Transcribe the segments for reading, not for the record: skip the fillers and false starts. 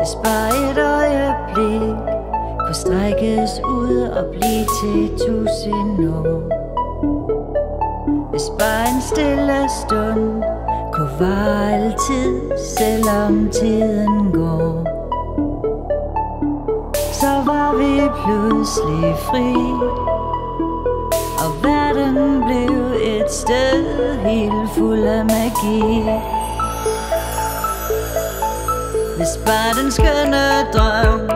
Hvis bare et øjeblik kunne strækkes ud og blive til 1000 år. Hvis bare en stille stund kunne vare altid, selvom tiden går, så var vi pludselig fri, og verden blev et sted helt fuld af magi. Hvis bare den skønne drøm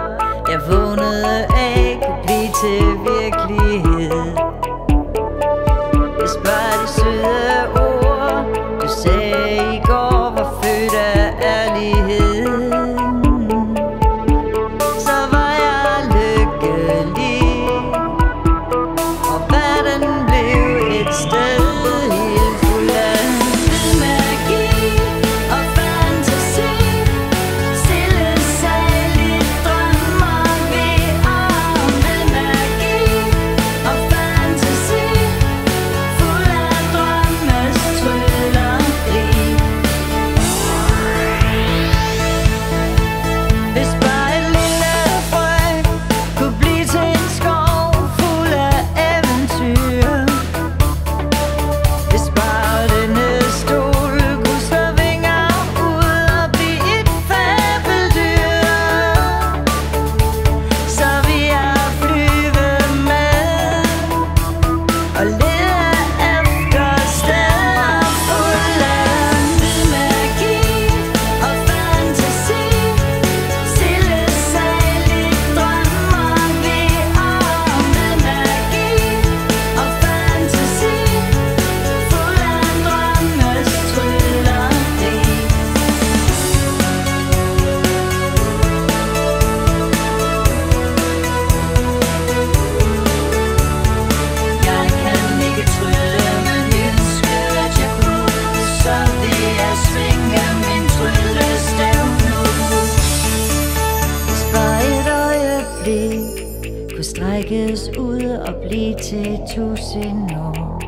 jeg vågnede af kunne blive til virkelighed. Hvis bare de søde ord du sagde i går var født af ærlighed, så var jeg lykkelig, og verden blev et sted helt fuld af magi og fantasi. Stille sejlige drømmer vi om, med magi og fantasi, fuld af drømmes trylleri. Hvis bare et lille frø kunne blive til en skov fuld af eventyr. Hvis bare denne stol kunne slå vinger ud og blive et fabeldyr, så vil jeg flyve med og lede efter steder fuld af magi og fantasi. Stille sejlige drømmer vi om, med magi og fantasi, fuld af drømmes trylleri. Jeg kan ikke trylle, men ønsker at jeg kunne, så vil jeg svinge min tryllestav nu. Hvis bare et øjeblik kunne strækkes ud og blive til 1000 år.